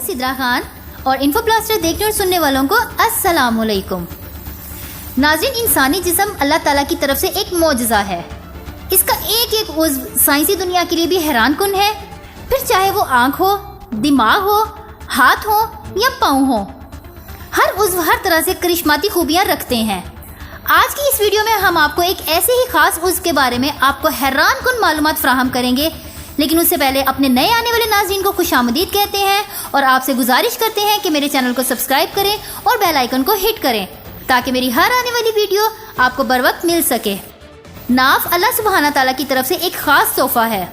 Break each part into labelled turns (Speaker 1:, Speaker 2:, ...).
Speaker 1: सिद्रा खान और info blaster देखने और सुनने वालों को अस्सलाम वालेकुम। नाज़रीन, इंसानी जिस्म अल्लाह ताला की तरफ से एक मौजज़ा है। इसका एक एक उज़्व साइंसी दुनिया के लिए भी हैरान कुन है। फिर चाहे वो आँख हो, दिमाग हो, हाथ हो या पाँव हो, हर उज़्व हर तरह से करिश्माती खूबियाँ रखते हैं। आज की इस वीडियो में हम आपको एक ऐसे ही खास उज़्व के बारे में आपको हैरान कुन मालूमात फराहम करेंगे। लेकिन उससे पहले अपने नए आने वाले नाज़रीन को खुशामदीद कहते हैं और आपसे गुजारिश करते हैं कि मेरे चैनल को सब्सक्राइब करें और बेल आइकन को हिट करें ताकि मेरी हर आने वाली वीडियो आपको बर वक्त मिल सके। नाफ अल्लाह सुब्हाना ताला की तरफ से एक खास तोहफा है।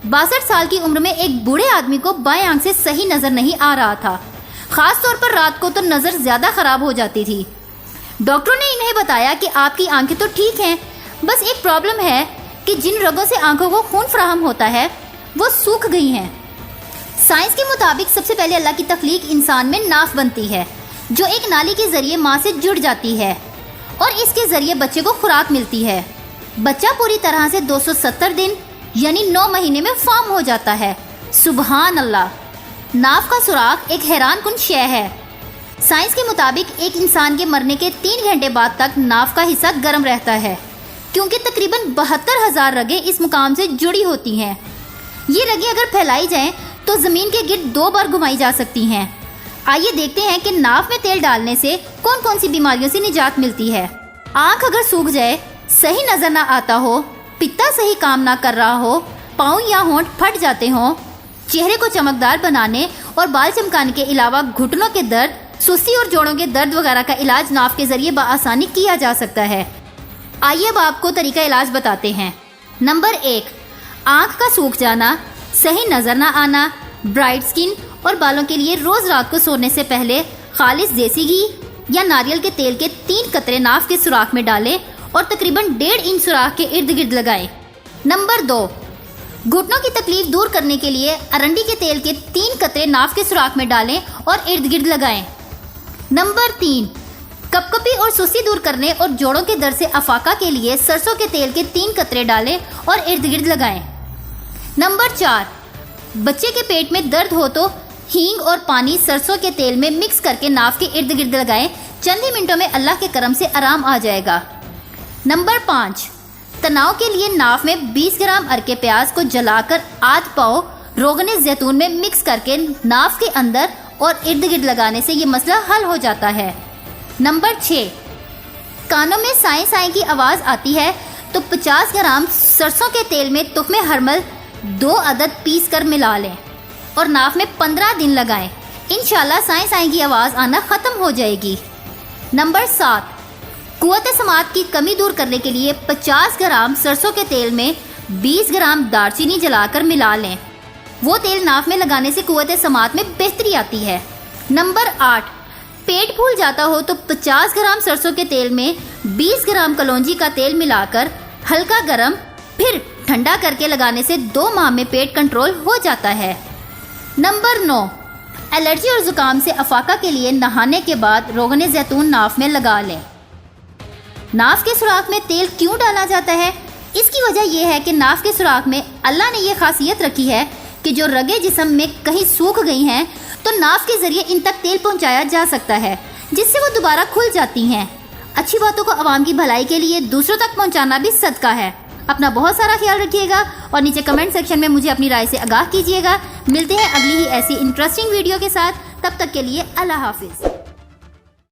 Speaker 1: 62 साल की उम्र में एक बूढ़े आदमी को बाएं आंख से सही नजर नहीं आ रहा था। खास तौर पर रात को तो नजर ज्यादा खराब हो जाती थी। डॉक्टरों ने इन्हें बताया कि आपकी आंखें तो ठीक हैं, बस एक प्रॉब्लम है कि जिन रगों से आंखों को खून फराहम होता है वो सूख गई हैं। साइंस के मुताबिक सबसे पहले अल्लाह की तख्लीक इंसान में नाफ बनती है जो एक नाली के जरिए माँ से जुड़ जाती है और इसके जरिए बच्चे को खुराक मिलती है। बच्चा पूरी तरह से 270 दिन यानी 9 महीने में फॉर्म हो जाता है। सुबहान अल्लाह। नाफ का सुराख एक हैरान कुन शय है। साइंस के मुताबिक एक इंसान के मरने के 3 घंटे बाद तक नाफ का हिस्सा गर्म रहता है क्योंकि तकरीबन 72,000 रगें इस मुकाम से जुड़ी होती हैं। ये रगें अगर फैलाई जाएं तो जमीन के गिर्द 2 बार घुमाई जा सकती हैं। आइए देखते हैं कि नाफ में तेल डालने से कौन कौन सी बीमारियों से निजात मिलती है। आंख अगर सूख जाए, सही नजर ना आता हो, पित्ता सही काम ना कर रहा हो, पाँव या होंठ फट जाते हों, चेहरे को चमकदार बनाने और बाल चमकाने के अलावा घुटनों के दर्द, सुस्ती और जोड़ों के दर्द वगैरह का इलाज नाफ के जरिए बआसानी किया जा सकता है। आइए अब आपको तरीका इलाज बताते हैं। नंबर 1, आंख का सूख जाना, सही नजर ना आना, ब्राइट स्किन और बालों के लिए रोज रात को सोने से पहले खालिस देसी घी या नारियल के तेल के 3 कतरे नाफ के सुराख में डालें और तकरीबन 1.5 इंच सुराख के इर्द गिर्द लगाएं। नंबर 2, घुटनों की तकलीफ दूर करने के लिए अरंडी के तेल के 3 कतरे नाफ के सुराख में डालें और इर्द गिर्द लगाएं। नंबर 3, कपकपी और सुस्ती दूर करने और जोड़ों के दर्द से अफाका के लिए सरसों के तेल के 3 कतरे डालें और इर्द गिर्द लगाएं। नंबर 4, बच्चे के पेट में दर्द हो तो हींग और पानी सरसों के तेल में मिक्स करके नाफ के इर्द गिर्द लगाएं। चंद ही मिनटों में अल्लाह के करम से आराम आ जाएगा। नंबर 5, तनाव के लिए नाफ में 20 ग्राम अरके प्याज को जलाकर आध पाव रोगने जैतून में मिक्स करके नाफ के अंदर और इर्द गिर्द लगाने से ये मसला हल हो जाता है। नंबर 6, कानों में साएं साएं की आवाज आती है तो 50 ग्राम सरसों के तेल में तुख्मे हरमल 2 अदद पीस कर मिला लें और नाफ में 15 दिन लगाएं। इंशाल्लाह साएं साएं की आवाज आना खत्म हो जाएगी। नंबर 7, कुव्वत समात की कमी दूर करने के लिए 50 ग्राम सरसों के तेल में 20 ग्राम दालचीनी जलाकर मिला लें। वो तेल नाफ में लगाने से कुव्वत समात में बेहतरी आती है। नंबर 8, पेट फूल जाता हो तो 50 ग्राम सरसों के तेल में 20 ग्राम कलौंजी का तेल मिलाकर हल्का गरम फिर ठंडा करके लगाने से 2 माह में पेट कंट्रोल हो जाता है। नंबर 9, एलर्जी और जुकाम से अफाका के लिए नहाने के बाद रोगने जैतून नाफ में लगा लें। नाफ के सुराख में तेल क्यों डाला जाता है? इसकी वजह यह है कि नाफ के सुराख में अल्लाह ने यह खासियत रखी है कि जो रगें जिस्म में कहीं सूख गई हैं तो नाफ के जरिए इन तक तेल पहुंचाया जा सकता है जिससे वो दोबारा खुल जाती हैं। अच्छी बातों को आवाम की भलाई के लिए दूसरों तक पहुंचाना भी सदका है। अपना बहुत सारा ख्याल रखिएगा और नीचे कमेंट सेक्शन में मुझे अपनी राय से आगाह कीजिएगा। मिलते हैं अगली ही ऐसी इंटरेस्टिंग वीडियो के साथ। तब तक के लिए अल्लाह हाफिज।